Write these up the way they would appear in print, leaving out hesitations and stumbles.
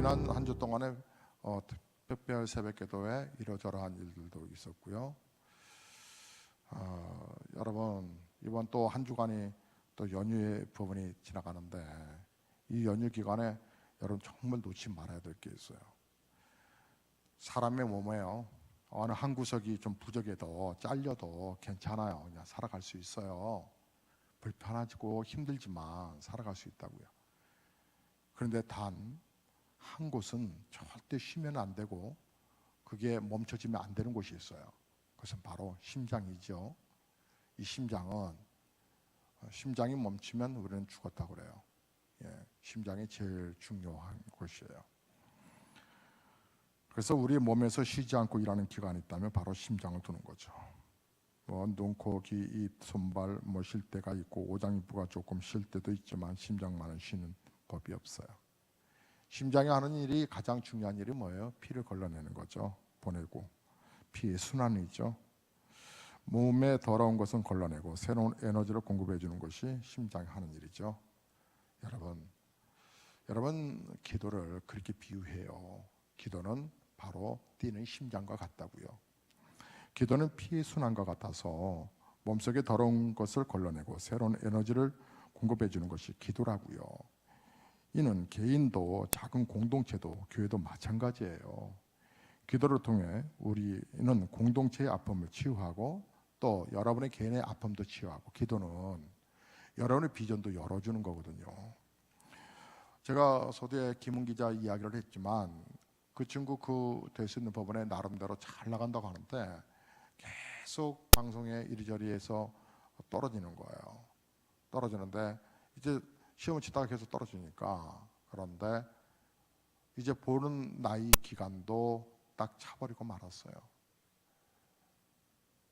지난 한 주 동안에 특별 새벽기도에 이러저러한 일들도 있었고요. 여러분 이번 또 한 주간이 또 연휴의 부분이 지나가는데 이 연휴 기간에 여러분 정말 놓지 말아야 될 게 있어요. 사람의 몸에요, 어느 한 구석이 좀 부족해도 잘려도 괜찮아요. 그냥 살아갈 수 있어요. 불편하고 힘들지만 살아갈 수 있다고요. 그런데 단 한 곳은 절대 쉬면 안 되고 그게 멈춰지면 안 되는 곳이 있어요. 그것은 바로 심장이죠. 이 심장이 멈추면 우리는 죽었다고 그래요. 심장이 제일 중요한 곳이에요. 그래서 우리 몸에서 쉬지 않고 일하는 기관이 있다면 바로 심장을 두는 거죠. 눈, 코, 귀, 입, 손발 쉴 때가 있고 오장육부가 조금 쉴 때도 있지만 심장만은 쉬는 법이 없어요. 심장이 하는 일이 가장 중요한 일이 뭐예요? 피를 걸러내는 거죠. 보내고 피의 순환이죠. 몸에 더러운 것은 걸러내고 새로운 에너지를 공급해 주는 것이 심장이 하는 일이죠. 여러분 기도를 그렇게 비유해요. 기도는 바로 뛰는 심장과 같다고요. 기도는 피의 순환과 같아서 몸속에 더러운 것을 걸러내고 새로운 에너지를 공급해 주는 것이 기도라고요. 이는 개인도 작은 공동체도 교회도 마찬가지예요. 기도를 통해 우리는 공동체의 아픔을 치유하고 또 여러분의 개인의 아픔도 치유하고 기도는 여러분의 비전도 열어주는 거거든요. 제가 서두에 김은 기자 이야기를 했지만 그 친구 될 수 있는 법원에 나름대로 잘 나간다고 하는데 계속 방송에 이리저리에서 떨어지는 거예요. 떨어지는데 이제 시험을 치다가 계속 떨어지니까, 그런데 이제 보는 나이 기간도 딱 차버리고 말았어요.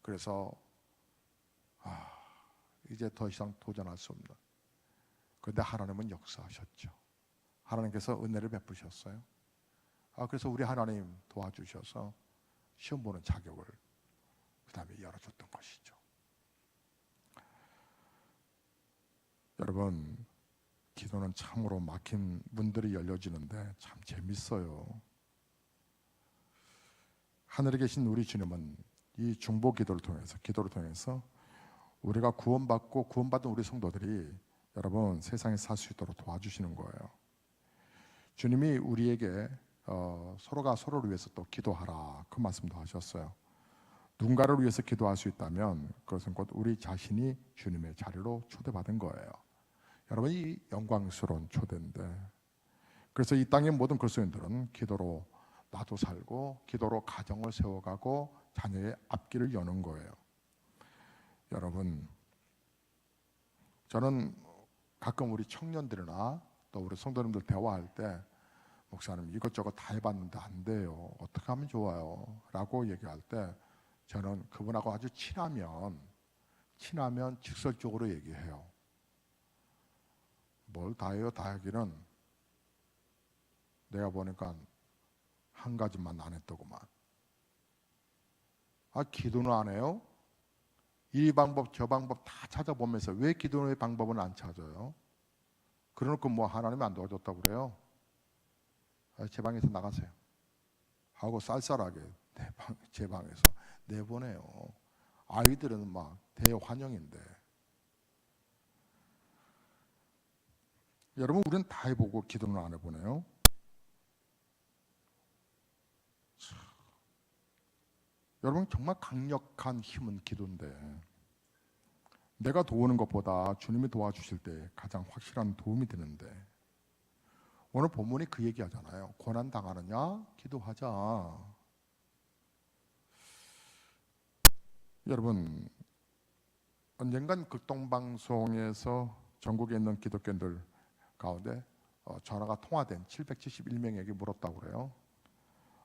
그래서 이제 더 이상 도전할 수 없는. 그런데 하나님은 역사하셨죠. 하나님께서 은혜를 베푸셨어요. 그래서 우리 하나님 도와주셔서 시험 보는 자격을 그 다음에 열어줬던 것이죠. 여러분, 기도는 참으로 막힌 문들이 열려지는데 참 재밌어요. 하늘에 계신 우리 주님은 이 중보 기도를 통해서 우리가 구원받고 구원받은 우리 성도들이 여러분 세상에 살 수 있도록 도와주시는 거예요. 주님이 우리에게 서로가 서로를 위해서 또 기도하라, 그 말씀도 하셨어요. 누군가를 위해서 기도할 수 있다면 그것은 곧 우리 자신이 주님의 자리로 초대받은 거예요. 여러분, 이 영광스러운 초대인데, 그래서 이 땅의 모든 그리스도인들은 기도로 나도 살고 기도로 가정을 세워가고 자녀의 앞길을 여는 거예요. 여러분, 저는 가끔 우리 청년들이나 또 우리 성도님들 대화할 때 목사님 이것저것 다 해봤는데 안 돼요, 어떻게 하면 좋아요? 라고 얘기할 때 저는 그분하고 아주 친하면 직설적으로 얘기해요. 뭘 다 해요? 다 하기는 내가 보니까 한 가지만 안 했더구만. 기도는 안 해요? 이 방법 저 방법 다 찾아보면서 왜 기도의 방법은 안 찾아요? 그러놓고 뭐 하나님이 안 도와줬다고 그래요? 제 방에서 나가세요 하고 쌀쌀하게 제 방에서 내보내요. 아이들은 막 대환영인데. 여러분, 우리는 다 해보고 기도는 안 해보네요. 여러분, 정말 강력한 힘은 기도인데 내가 도우는 것보다 주님이 도와주실 때 가장 확실한 도움이 되는데, 오늘 본문이 그 얘기하잖아요. 고난 당하느냐? 기도하자. 여러분, 언젠간 극동방송에서 전국에 있는 기독교인들 가운데 전화가 통화된 771명에게 물었다고 그래요.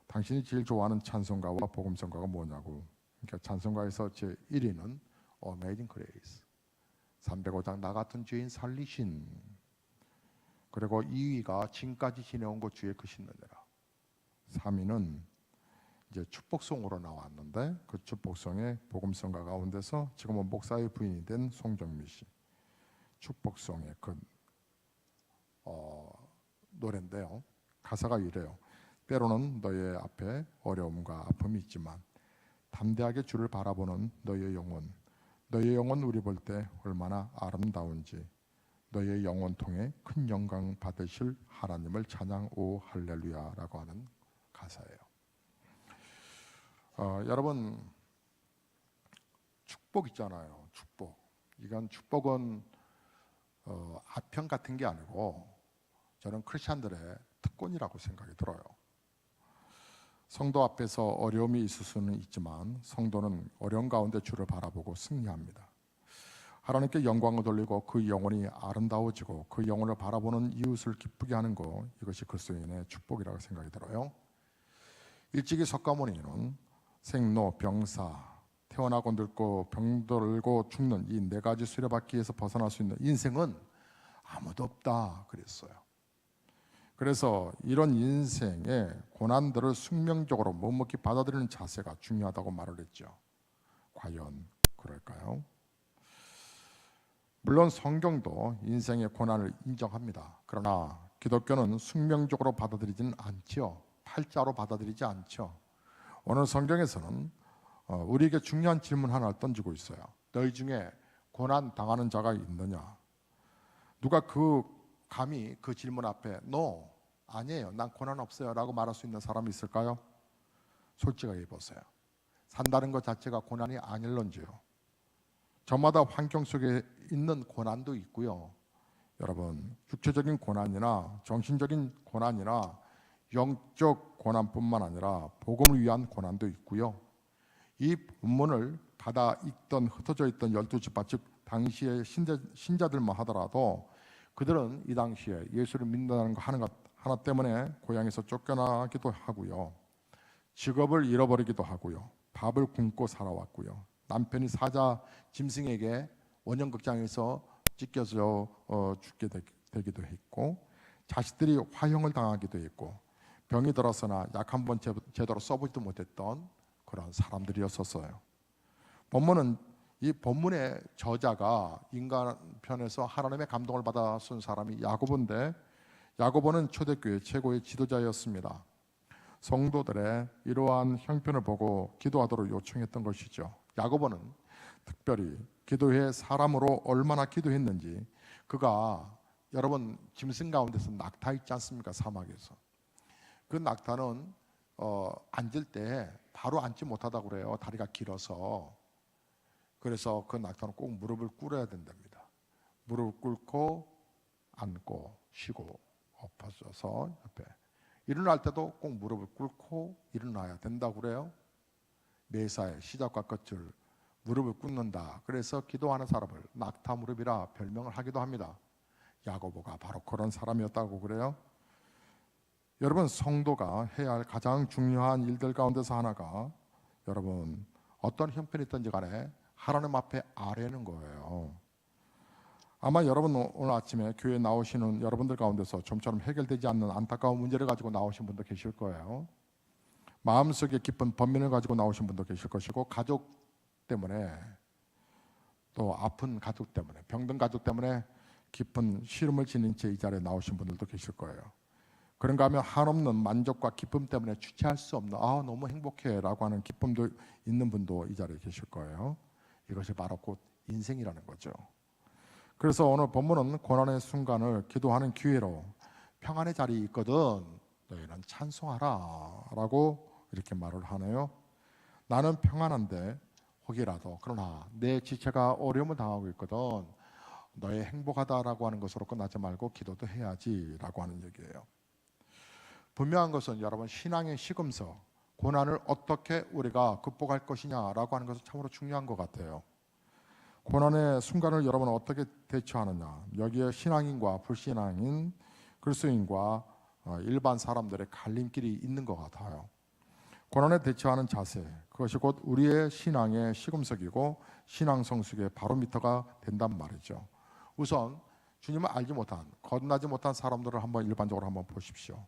당신이 제일 좋아하는 찬송가와 복음성가가 뭐냐고. 그러니까 찬송가에서 제 1위는 Amazing Grace, 305장 나 같은 죄인 살리신. 그리고 2위가 지금까지 지내온 것 주의 크신 은혜라. 3위는 이제 축복송으로 나왔는데 그 축복송의 복음성가 가운데서 지금은 목사의 부인이 된 송정미 씨 축복송의 그 노래인데요. 가사가 이래요. 때로는 너의 앞에 어려움과 아픔이 있지만 담대하게 주를 바라보는 너의 영혼 우리 볼 때 얼마나 아름다운지 너의 영혼 통해 큰 영광 받으실 하나님을 찬양 오 할렐루야라고 하는 가사예요. 여러분 축복 있잖아요. 축복. 이건 축복은 아편 같은 게 아니고 저는 크리스찬들의 특권이라고 생각이 들어요. 성도 앞에서 어려움이 있을 수는 있지만 성도는 어려운 가운데 주를 바라보고 승리합니다. 하나님께 영광을 돌리고 그 영혼이 아름다워지고 그 영혼을 바라보는 이웃을 기쁘게 하는 것, 이것이 그리스도인의 축복이라고 생각이 들어요. 일찍이 석가모니는 생로 병사, 태어나고 늙고 병들고 죽는 이 네 가지 수레바퀴에서 벗어날 수 있는 인생은 아무도 없다 그랬어요. 그래서 이런 인생의 고난들을 숙명적으로 묵묵히 받아들이는 자세가 중요하다고 말을 했죠. 과연 그럴까요? 물론 성경도 인생의 고난을 인정합니다. 그러나 기독교는 숙명적으로 받아들이지는 않죠. 팔자로 받아들이지 않죠. 오늘 성경에서는 우리에게 중요한 질문 하나를 던지고 있어요. 너희 중에 고난 당하는 자가 있느냐? 누가 감히 그 질문 앞에 No, 아니에요, 난 고난 없어요 라고 말할 수 있는 사람이 있을까요? 솔직하게 보세요. 산다는 것 자체가 고난이 아닐런지요. 저마다 환경 속에 있는 고난도 있고요. 여러분, 육체적인 고난이나 정신적인 고난이나 영적 고난뿐만 아니라 복음을 위한 고난도 있고요. 이 본문을 받아 읽던 흩어져 있던 12지파, 즉 당시의 신자들만 하더라도 그들은 이 당시에 예수를 믿는다는 거 하나 때문에 고향에서 쫓겨나기도 하고요. 직업을 잃어버리기도 하고요. 밥을 굶고 살아왔고요. 남편이 사자 짐승에게 원형극장에서 찢겨져 죽게 되기도 했고, 자식들이 화형을 당하기도 했고, 병이 들어서나 약 한 번 제대로 써보지도 못했던 그런 사람들이었었어요. 이 본문의 저자가 인간 편에서 하나님의 감동을 받아 쓴 사람이 야고보인데, 야고보는 초대교회 최고의 지도자였습니다. 성도들의 이러한 형편을 보고 기도하도록 요청했던 것이죠. 야고보는 특별히 기도회 사람으로 얼마나 기도했는지, 그가 여러분 짐승 가운데서 낙타 있지 않습니까? 사막에서. 그 낙타는 앉을 때 바로 앉지 못하다고 그래요. 다리가 길어서. 그래서 그 낙타는 꼭 무릎을 꿇어야 된답니다. 무릎을 꿇고 앉고 쉬고 엎어져서 옆에 일어날 때도 꼭 무릎을 꿇고 일어나야 된다고 그래요. 매사의 시작과 끝을 무릎을 꿇는다. 그래서 기도하는 사람을 낙타 무릎이라 별명을 하기도 합니다. 야고보가 바로 그런 사람이었다고 그래요. 여러분, 성도가 해야 할 가장 중요한 일들 가운데서 하나가 여러분 어떤 형편이 있든지 간에 하나님 앞에 아뢰는 거예요. 아마 여러분 오늘 아침에 교회에 나오시는 여러분들 가운데서 좀처럼 해결되지 않는 안타까운 문제를 가지고 나오신 분도 계실 거예요. 마음속에 깊은 번민을 가지고 나오신 분도 계실 것이고, 가족 때문에, 또 아픈 가족 때문에, 병든 가족 때문에 깊은 시름을 지닌 채 이 자리에 나오신 분들도 계실 거예요. 그런가 하면 한없는 만족과 기쁨 때문에 주체할 수 없는 너무 행복해 라고 하는 기쁨도 있는 분도 이 자리에 계실 거예요. 이것이 바로 곧 인생이라는 거죠. 그래서 오늘 본문은 고난의 순간을 기도하는 기회로 평안의 자리에 있거든 너희는 찬송하라 라고 이렇게 말을 하네요. 나는 평안한데 혹이라도, 그러나 내 지체가 어려움을 당하고 있거든 너의 행복하다라고 하는 것으로 끝나지 말고 기도도 해야지 라고 하는 얘기예요. 분명한 것은 여러분, 신앙의 시금석, 고난을 어떻게 우리가 극복할 것이냐라고 하는 것은 참으로 중요한 것 같아요. 고난의 순간을 여러분은 어떻게 대처하느냐, 여기에 신앙인과 불신앙인, 그리스도인과 일반 사람들의 갈림길이 있는 것 같아요. 고난에 대처하는 자세, 그것이 곧 우리의 신앙의 시금석이고 신앙 성숙의 바로미터가 된단 말이죠. 우선 주님을 알지 못한, 거듭나지 못한 사람들을 한번 일반적으로 한번 보십시오.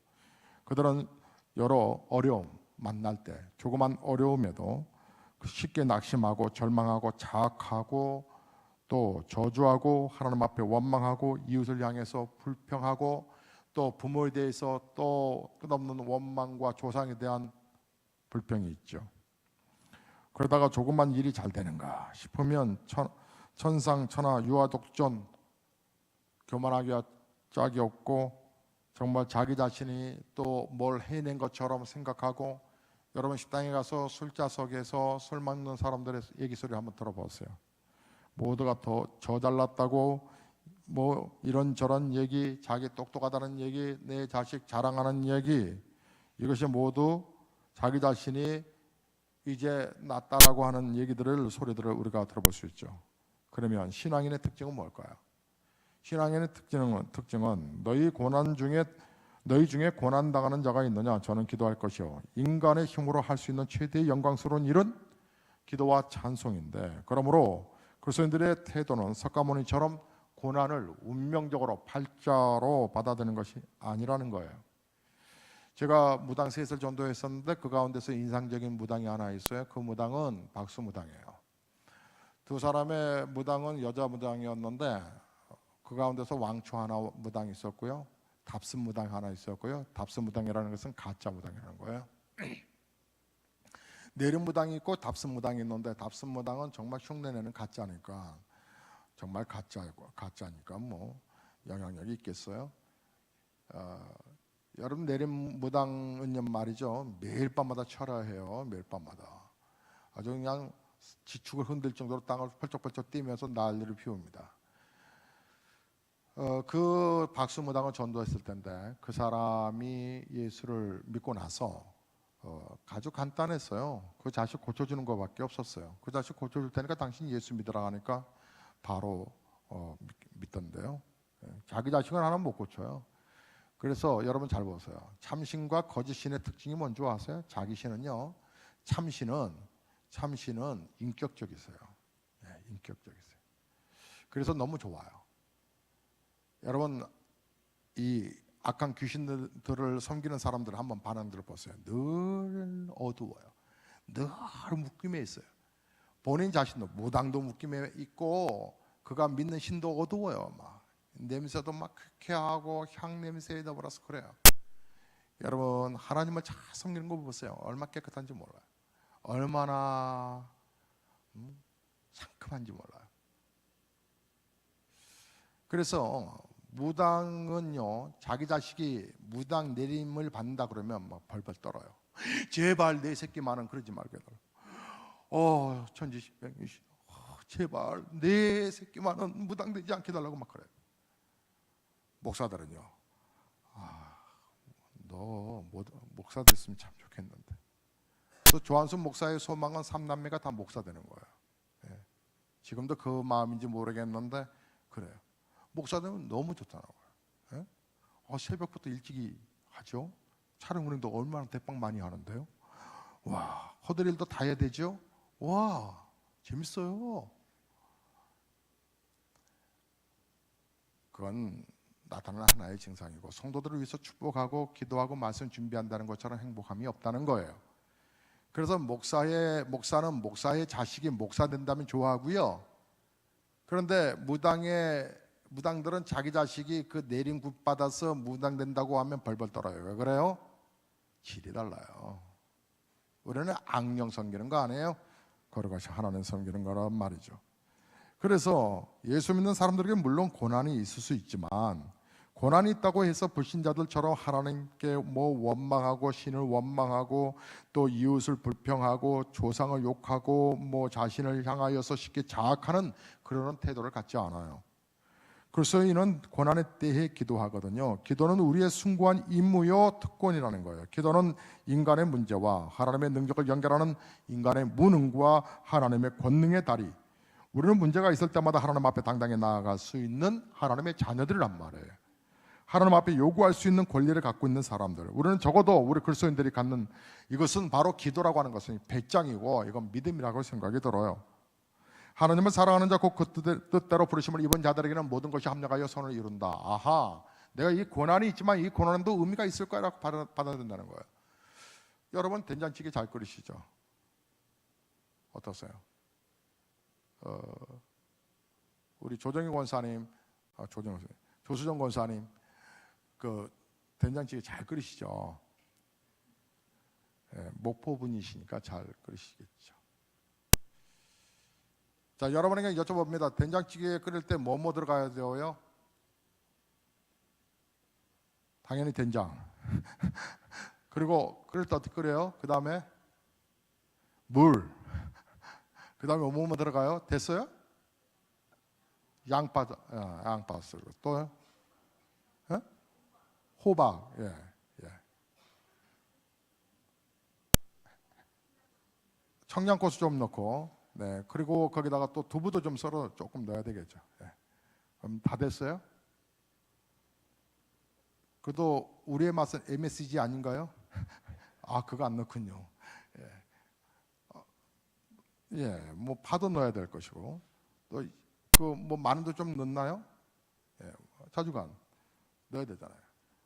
그들은 여러 어려움 만날 때, 조그만 어려움에도 쉽게 낙심하고 절망하고 자학하고 또 저주하고 하나님 앞에 원망하고 이웃을 향해서 불평하고 또 부모에 대해서 또 끝없는 원망과 조상에 대한 불평이 있죠. 그러다가 조금만 일이 잘 되는가 싶으면 천상천하 유아독존, 교만하기 짝이 없고 정말 자기 자신이 또 뭘 해낸 것처럼 생각하고, 여러분 식당에 가서 술자석에서 술 먹는 사람들의 얘기 소리 한번 들어보세요. 모두가 더 저 잘났다고 뭐 이런저런 얘기, 자기 똑똑하다는 얘기, 내 자식 자랑하는 얘기, 이것이 모두 자기 자신이 이제 낫다라고 하는 얘기들을, 소리들을 우리가 들어볼 수 있죠. 그러면 신앙인의 특징은 뭘까요? 신앙인의 특징은 너희 중에 고난 당하는 자가 있느냐? 저는 기도할 것이요. 인간의 힘으로 할 수 있는 최대의 영광스러운 일은 기도와 찬송인데, 그러므로 그리스도인들의 태도는 석가모니처럼 고난을 운명적으로 팔자로 받아들이는 것이 아니라는 거예요. 제가 무당 셋을 전도했었는데 그 가운데서 인상적인 무당이 하나 있어요. 그 무당은 박수 무당이에요. 두 사람의 무당은 여자 무당이었는데 그 가운데서 왕초 하나 무당이 있었고요, 답습 무당 하나 있었고요. 답습 무당이라는 것은 가짜 무당이라는 거예요. 내림 무당이 있고 답습 무당이 있는데, 답습 무당은 정말 흉내내는 가짜니까, 정말 가짜니까 뭐 영향력이 있겠어요. 여러분 내림 무당은 말이죠, 매일 밤마다 철야해요. 매일 밤마다 아주 그냥 지축을 흔들 정도로 땅을 펄쩍펄쩍 뛰면서 난리를 피웁니다. 그 박수무당을 전도했을 텐데 그 사람이 예수를 믿고 나서 아주 간단했어요. 그 자식 고쳐주는 것밖에 없었어요. 그 자식 고쳐줄 테니까 당신 예수 믿으라 하니까 바로 믿던데요. 자기 자식은 하나 못 고쳐요. 그래서 여러분 잘 보세요. 참신과 거짓신의 특징이 뭔지 아세요? 자기 신은요, 참신은 인격적이세요. 인격적이세요. 그래서 너무 좋아요. 여러분 이 악한 귀신들을 섬기는 사람들 한번 반응들을 보세요. 늘 어두워요. 늘 묶임에 있어요. 본인 자신도 무당도 묶임에 있고 그가 믿는 신도 어두워요. 막 냄새도 막 쾌쾌하고 향 냄새에 더불어서 그래요. 여러분 하나님을 잘 섬기는 거 보세요. 얼마나 깨끗한지 몰라요. 얼마나 상큼한지 몰라요. 그래서 무당은요, 자기 자식이 무당 내림을 받는다 그러면 막 벌벌 떨어요. 제발 내 새끼만은 그러지 말게 해달라. 천지십병이 제발 내 새끼만은 무당 되지 않게 해달라고 막 그래요. 목사들은요, 너 목사 됐으면 참 좋겠는데. 또 조한순 목사의 소망은 3남매가 다 목사 되는 거예요. 지금도 그 마음인지 모르겠는데 그래요. 목사 되면 너무 좋다는 거예요. 새벽부터 일찍이 하죠. 촬영 운행도 얼마나 대빵 많이 하는데요. 와, 허들 일도 다 해야 되죠. 와, 재밌어요. 그건 나타나는 하나의 증상이고, 성도들을 위해서 축복하고 기도하고 말씀 준비한다는 것처럼 행복함이 없다는 거예요. 그래서 목사는 목사의 자식이 목사 된다면 좋아하고요. 그런데 무당들은 자기 자식이 그 내림 굿 받아서 무당 된다고 하면 벌벌 떨어요. 왜 그래요? 질이 달라요. 우리는 악령 섬기는 거 아니에요? 그것이 하나님 섬기는 거란 말이죠. 그래서 예수 믿는 사람들에게 물론 고난이 있을 수 있지만, 고난이 있다고 해서 불신자들처럼 하나님께 원망하고 신을 원망하고 또 이웃을 불평하고 조상을 욕하고 자신을 향하여서 쉽게 자학하는 그런 태도를 갖지 않아요. 그래서 이는 고난의 때에 기도하거든요. 기도는 우리의 숭고한 임무요 특권이라는 거예요. 기도는 인간의 문제와 하나님의 능력을 연결하는 인간의 무능과 하나님의 권능의 다리. 우리는 문제가 있을 때마다 하나님 앞에 당당히 나아갈 수 있는 하나님의 자녀들이란 말이에요. 하나님 앞에 요구할 수 있는 권리를 갖고 있는 사람들. 우리는 적어도 우리 그리스도인들이 갖는 이것은 바로 기도라고 하는 것은 배짱이고 이건 믿음이라고 생각이 들어요. 하나님을 사랑하는 자 곧 그 뜻대로 부르심을 입은 자들에게는 모든 것이 합력하여 선을 이룬다. 아하, 내가 이 고난이 있지만 이 고난도 의미가 있을 거라고 받아들인다는 거예요. 여러분 된장찌개 잘 끓이시죠? 어떠세요? 우리 조정희 권사님, 조수정 권사님, 그 된장찌개 잘 끓이시죠? 예, 목포 분이시니까 잘 끓이시겠죠. 자, 여러분에게 여쭤봅니다. 된장찌개 끓일 때 뭐 들어가야 돼요? 당연히 된장. 그리고 끓일 때 어떻게 끓여요? 그 다음에 물. 그 다음에 뭐 들어가요? 됐어요? 양파, 양파 쓰고 또요? 예? 호박. 예, 예. 청양고추 좀 넣고, 네. 그리고 거기다가 또 두부도 좀 썰어 조금 넣어야 되겠죠. 예. 그럼 다 됐어요? 그도 우리의 맛은 MSG 아닌가요? 아, 그거 안 넣군요. 예. 예, 뭐 파도 넣어야 될 것이고, 또 그 뭐 마늘도 좀 넣나요? 예, 자주간 넣어야 되잖아요.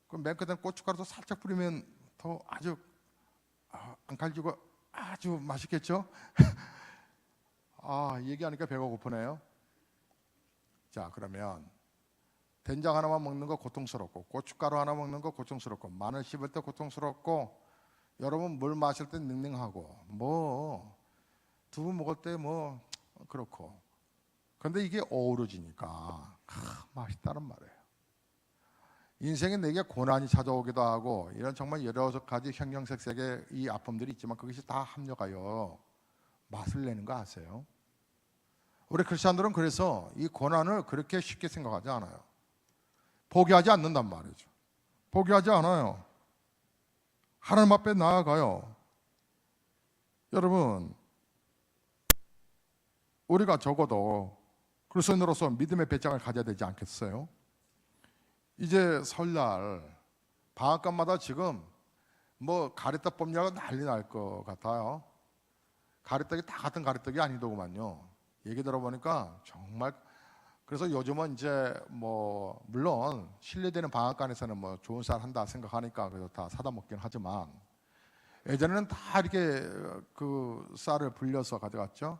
그럼 맨 끝에 고춧가루도 살짝 뿌리면 더 아주 안 갈지고 아주 맛있겠죠? 아, 얘기하니까 배가 고프네요. 자, 그러면 된장 하나만 먹는 거 고통스럽고, 고춧가루 하나 먹는 거 고통스럽고, 마늘 씹을 때 고통스럽고, 여러분 물 마실 때 닝닝하고, 뭐 두부 먹을 때 뭐 그렇고. 그런데 이게 어우러지니까 맛있다는 말이에요. 인생에 내게 고난이 찾아오기도 하고 이런 정말 여러 가지 형형색색의 이 아픔들이 있지만 그것이 다 합력하여 맛을 내는 거 아세요? 우리 크리스천들은 그래서 이 고난을 그렇게 쉽게 생각하지 않아요. 포기하지 않는단 말이죠. 포기하지 않아요. 하나님 앞에 나아가요. 여러분, 우리가 적어도 그리스도인으로서 믿음의 배짱을 가져야 되지 않겠어요? 이제 설날 방학간마다 지금 뭐 가래떡 뽑냐고 난리 날 것 같아요. 가래떡이 다 같은 가래떡이 아니더구만요. 얘기 들어보니까 정말. 그래서 요즘은 이제 뭐 물론 신뢰되는 방앗간에서는 뭐 좋은 쌀 한다 생각하니까 그래서 다 사다 먹긴 하지만 예전에는 다 이렇게 그 쌀을 불려서 가져갔죠.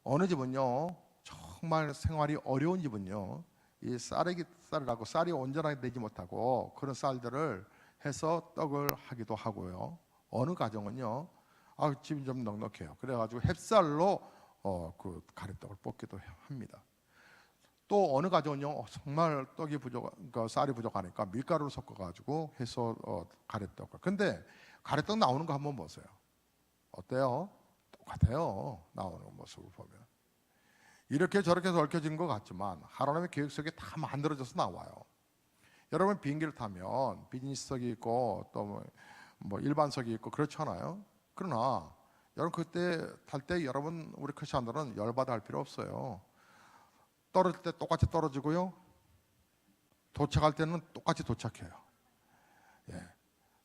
어느 집은요 정말 생활이 어려운 집은요 이 쌀이라고 쌀이 온전하게 되지 못하고 그런 쌀들을 해서 떡을 하기도 하고요. 어느 가정은요 집이 좀 넉넉해요. 그래가지고 햅쌀로 그 가래떡을 볶기도 합니다. 또 어느 가정은요 정말 떡이 그러니까 쌀이 부족하니까 밀가루를 섞어가지고 해서 가래떡을. 근데 가래떡 나오는 거 한번 보세요. 어때요? 똑같아요. 나오는 모습을 보면 이렇게 저렇게 얽혀진 것 같지만 하나님의 계획 속에 다 만들어져서 나와요. 여러분 비행기를 타면 비즈니스석이 있고 또 뭐 일반석이 있고 그렇잖아요. 그러나 여러분 그때 탈 때 여러분 우리 크리스천들은 열받아 할 필요 없어요. 떨어질 때 똑같이 떨어지고요. 도착할 때는 똑같이 도착해요. 예.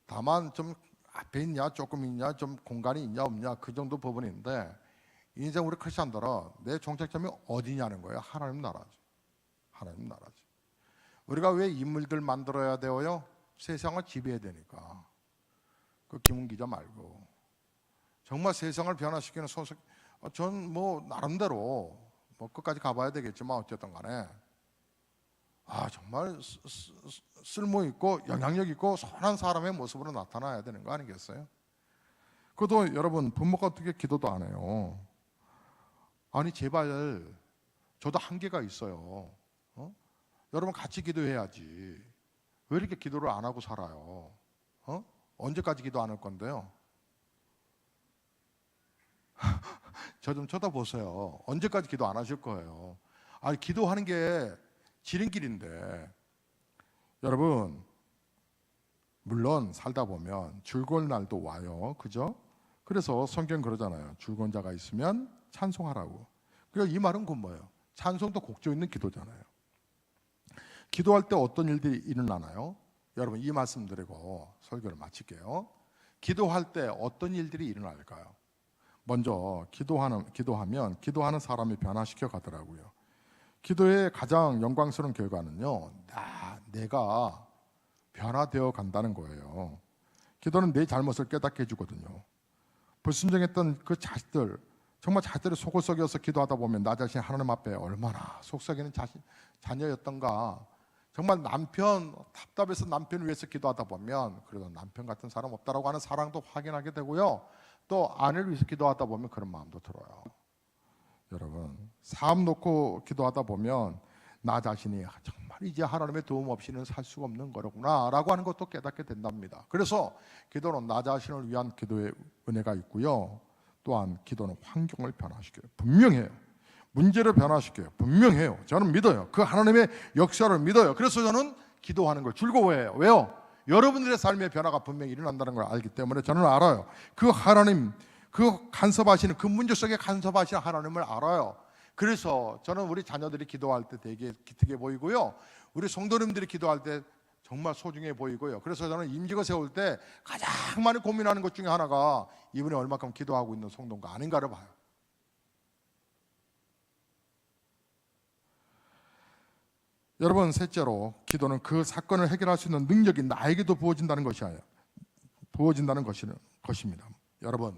다만 좀 앞에 있냐 조금 있냐 좀 공간이 있냐 없냐 그 정도 부분인데 이제 우리 크리스천들은 내 종착점이 어디냐는 거예요. 하나님 나라죠. 하나님 나라죠. 우리가 왜 인물들 만들어야 되어요? 세상을 지배해야 되니까. 그 김훈 기자 말고 정말 세상을 변화시키는 소식. 전 뭐 나름대로 뭐 끝까지 가봐야 되겠지만 어쨌든 간에 정말 쓸모 있고 영향력 있고 선한 사람의 모습으로 나타나야 되는 거 아니겠어요? 그것도 여러분 부모가 어떻게 기도도 안 해요. 아니 제발 저도 한계가 있어요. 여러분 같이 기도해야지. 왜 이렇게 기도를 안 하고 살아요? 언제까지 기도 안 할 건데요? 저 좀 쳐다보세요. 언제까지 기도 안 하실 거예요? 아니 기도하는 게 지름길인데 여러분 물론 살다 보면 즐거운 날도 와요. 그죠? 그래서 성경 그러잖아요. 즐거운 자가 있으면 찬송하라고. 그러니까 이 말은 그 뭐예요? 찬송도 곡조 있는 기도잖아요. 기도할 때 어떤 일들이 일어나나요? 여러분 이 말씀 드리고 설교를 마칠게요. 기도할 때 어떤 일들이 일어날까요? 먼저 기도하면 기도하는 사람이 변화시켜 가더라고요. 기도의 가장 영광스러운 결과는요, 내가 변화되어 간다는 거예요. 기도는 내 잘못을 깨닫게 해주거든요. 불순종했던 그 자식들, 정말 자식들의 속을 썩여서 기도하다 보면 나 자신 하나님 앞에 얼마나 속썩이는 자녀였던가 정말 남편 답답해서 남편을 위해서 기도하다 보면 그래도 남편 같은 사람 없다라고 하는 사랑도 확인하게 되고요. 또 아내를 위해서 기도하다 보면 그런 마음도 들어요. 여러분, 삶 놓고 기도하다 보면 나 자신이 정말 이제 하나님의 도움 없이는 살 수가 없는 거구나 라고 하는 것도 깨닫게 된답니다. 그래서 기도는 나 자신을 위한 기도의 은혜가 있고요. 또한 기도는 환경을 변화시켜요. 분명해요. 문제를 변화시켜요. 분명해요. 저는 믿어요. 그 하나님의 역사를 믿어요. 그래서 저는 기도하는 걸 즐거워해요. 왜요? 여러분들의 삶의 변화가 분명히 일어난다는 걸 알기 때문에 저는 알아요. 그 하나님, 그 간섭하시는, 그 문제 속에 간섭하시는 하나님을 알아요. 그래서 저는 우리 자녀들이 기도할 때 되게 기특해 보이고요. 우리 성도님들이 기도할 때 정말 소중해 보이고요. 그래서 저는 임직을 세울 때 가장 많이 고민하는 것 중에 하나가 이분이 얼마큼 기도하고 있는 성도인가 아닌가를 봐요. 여러분, 셋째로 기도는 그 사건을 해결할 수 있는 능력이 나에게도 부어진다는 것이에요. 부어진다는 것입니다. 여러분,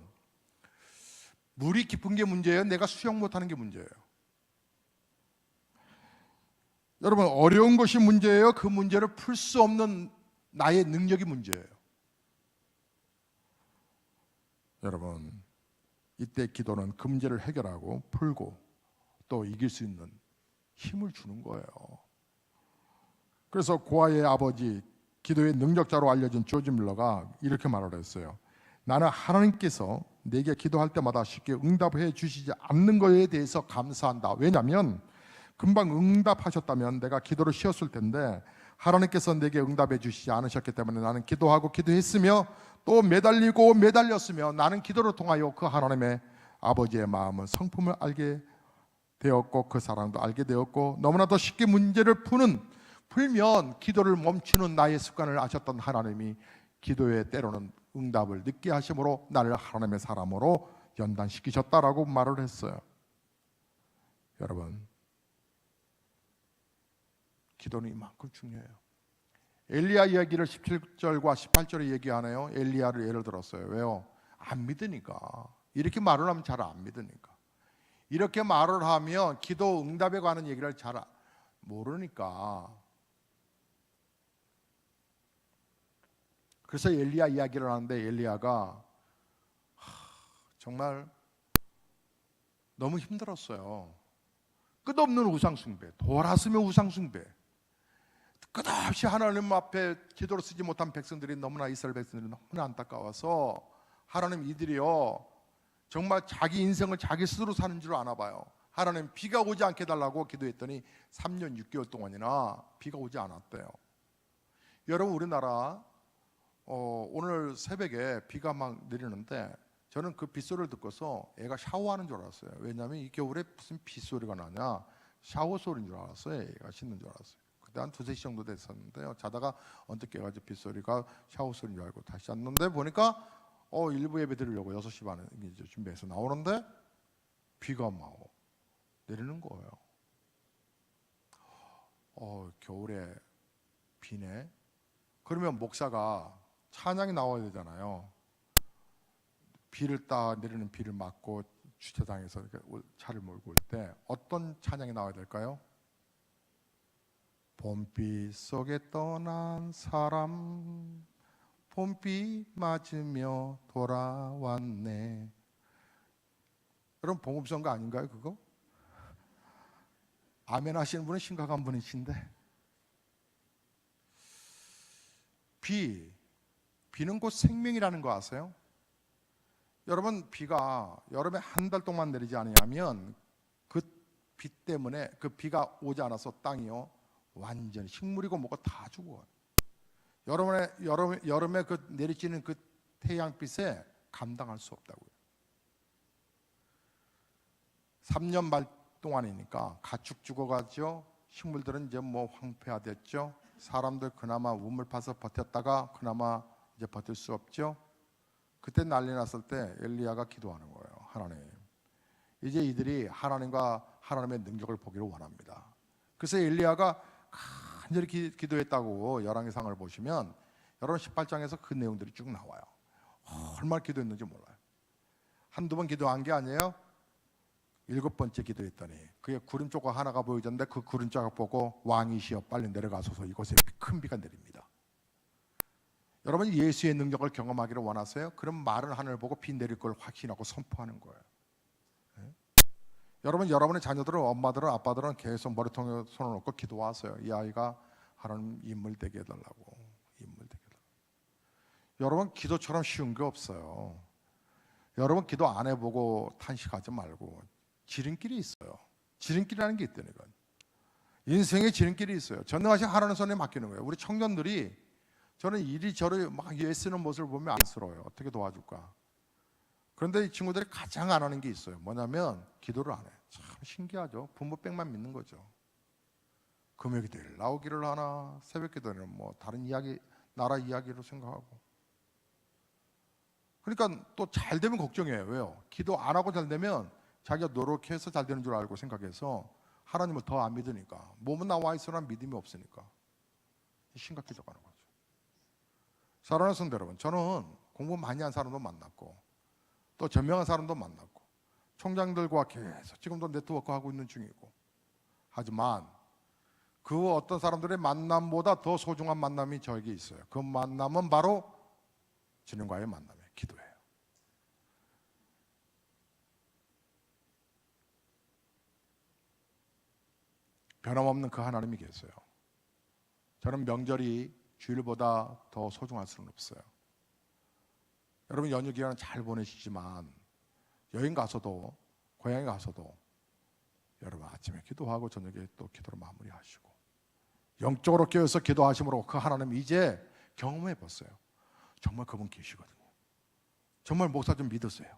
물이 깊은 게 문제예요? 내가 수영 못하는 게 문제예요? 여러분, 어려운 것이 문제예요? 그 문제를 풀 수 없는 나의 능력이 문제예요? 여러분, 이때 기도는 그 문제를 해결하고 풀고 또 이길 수 있는 힘을 주는 거예요. 그래서 고아의 아버지, 기도의 능력자로 알려진 조지 밀러가 이렇게 말을 했어요. 나는 하나님께서 내게 기도할 때마다 쉽게 응답해 주시지 않는 것에 대해서 감사한다. 왜냐하면 금방 응답하셨다면 내가 기도를 쉬었을 텐데 하나님께서 내게 응답해 주시지 않으셨기 때문에 나는 기도하고 기도했으며 또 매달리고 매달렸으며 나는 기도를 통하여 그 하나님의 아버지의 마음은 성품을 알게 되었고 그 사랑도 알게 되었고 너무나 더 쉽게 문제를 풀면 기도를 멈추는 나의 습관을 아셨던 하나님이 기도에 때로는 응답을 늦게 하심으로 나를 하나님의 사람으로 연단시키셨다라고 말을 했어요. 여러분, 기도는 이만큼 중요해요. 엘리야 이야기를 17절과 18절에 얘기하네요. 엘리야를 예를 들었어요. 왜요? 안 믿으니까. 이렇게 말을 하면 잘 안 믿으니까. 이렇게 말을 하면 기도 응답에 관한 얘기를 잘 모르니까. 그래서 엘리야 이야기를 하는데 엘리야가 정말 너무 힘들었어요. 끝없는 우상숭배, 돌아서며 우상숭배. 끝없이 하나님 앞에 기도를 쓰지 못한 백성들이 너무나 이스라엘 백성들이 너무나 안타까워서 하나님 이들이요 정말 자기 인생을 자기 스스로 사는 줄 아나 봐요. 하나님 비가 오지 않게 해달라고 기도했더니 3년 6개월 동안이나 비가 오지 않았대요. 여러분, 우리나라 오늘 새벽에 비가 막 내리는데 저는 그 빗소리를 듣고서 애가 샤워하는 줄 알았어요. 왜냐하면 이 겨울에 무슨 빗소리가 나냐, 샤워 소리인 줄 알았어요. 애가 씻는 줄 알았어요. 그때 한 2-3시 정도 됐었는데요. 자다가 언뜻 깨가지고 빗소리가 샤워 소리인 줄 알고 다시 잤는데 보니까 일부 예배 드리려고 6시 반에 이제 준비해서 나오는데 비가 막 내리는 거예요. 겨울에 비네. 그러면 목사가 찬양이 나와야 되잖아요. 비를 내리는 비를 맞고 주차장에서 이렇게 차를 몰고 올 때 어떤 찬양이 나와야 될까요? 봄비 속에 떠난 사람 봄비 맞으며 돌아왔네. 여러분, 복음성가 아닌가요 그거? 아멘 하시는 분은 심각한 분이신데 비는 곧 생명이라는 거 아세요? 여러분, 비가 여름에 한 달 동안 내리지 않으면 그 비 때문에 그 비가 오지 않아서 땅이요 완전히 식물이고 뭐고 다 죽어요. 여름에 그 내리쬐는 그 태양빛에 감당할 수 없다고요. 3년 말 동안이니까 가축 죽어가죠. 식물들은 이제 뭐 황폐화됐죠. 사람들 그나마 우물 파서 버텼다가 그나마 이제 버틸 수 없죠. 그때 난리 났을 때 엘리야가 기도하는 거예요. 하나님, 이제 이들이 하나님의 능력을 보기를 원합니다. 그래서 엘리야가 간절히 기도했다고 열왕기상을 보시면 여러분 18장에서 그 내용들이 쭉 나와요. 얼마나 기도했는지 몰라요. 한두 번 기도한 게 아니에요. 7번째 기도했더니 그의 구름 조각 하나가 보여졌는데 그 구름 조각 보고 왕이시여 빨리 내려가소서 이곳에 큰 비가 내립니다. 여러분 예수의 능력을 경험하기를 원하세요? 그럼 마른 하늘 보고 비 내릴 걸 확신하고 선포하는 거예요. 네? 여러분 여러분의 자녀들은 엄마들은 아빠들은 계속 머리통에 손을 놓고 기도하세요. 이 아이가 하나님 인물 되게 해달라고. 인물 되게 해달라고. 여러분 기도처럼 쉬운 게 없어요. 여러분 기도 안 해보고 탄식하지 말고 지름길이 있어요. 지름길이라는 게 있다니까. 인생에 지름길이 있어요. 전능하신 하나님 손에 맡기는 거예요. 우리 청년들이 저는 이리저리 막 애쓰는 모습을 보면 안쓰러워요. 어떻게 도와줄까? 그런데 이 친구들이 가장 안 하는 게 있어요. 뭐냐면 기도를 안 해요. 참 신기하죠. 부모 빽만 믿는 거죠. 금요기도일 나오기를 하나 새벽기도는 뭐 다른 이야기 나라 이야기로 생각하고. 그러니까 또 잘 되면 걱정해요. 왜요? 기도 안 하고 잘 되면 자기가 노력해서 잘 되는 줄 알고 생각해서 하나님을 더 안 믿으니까 몸은 나와 있으나 믿음이 없으니까 심각해져 가는 거죠. 사랑하는 성도 여러분, 저는 공부 많이 한 사람도 만났고 또 전명한 사람도 만났고 총장들과 계속 지금도 네트워크 하고 있는 중이고, 하지만 그 어떤 사람들의 만남보다 더 소중한 만남이 저에게 있어요. 그 만남은 바로 주님과의 만남이에요. 기도예요. 변함없는 그 하나님이 계세요. 저는 명절이 주일보다 더 소중할 수는 없어요. 여러분 연휴 기간은 잘 보내시지만 여행 가서도 고향에 가서도 여러분 아침에 기도하고 저녁에 또 기도로 마무리하시고 영적으로 깨어서 기도하심으로 그 하나님 이제 경험해 보세요. 정말 그분 계시거든요. 정말 목사 좀 믿으세요.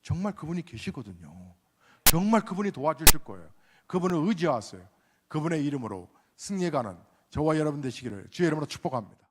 정말 그분이 계시거든요. 정말 그분이 도와주실 거예요. 그분을 의지하세요. 그분의 이름으로 승리에 가는 저와 여러분 되시기를 주의 이름으로 축복합니다.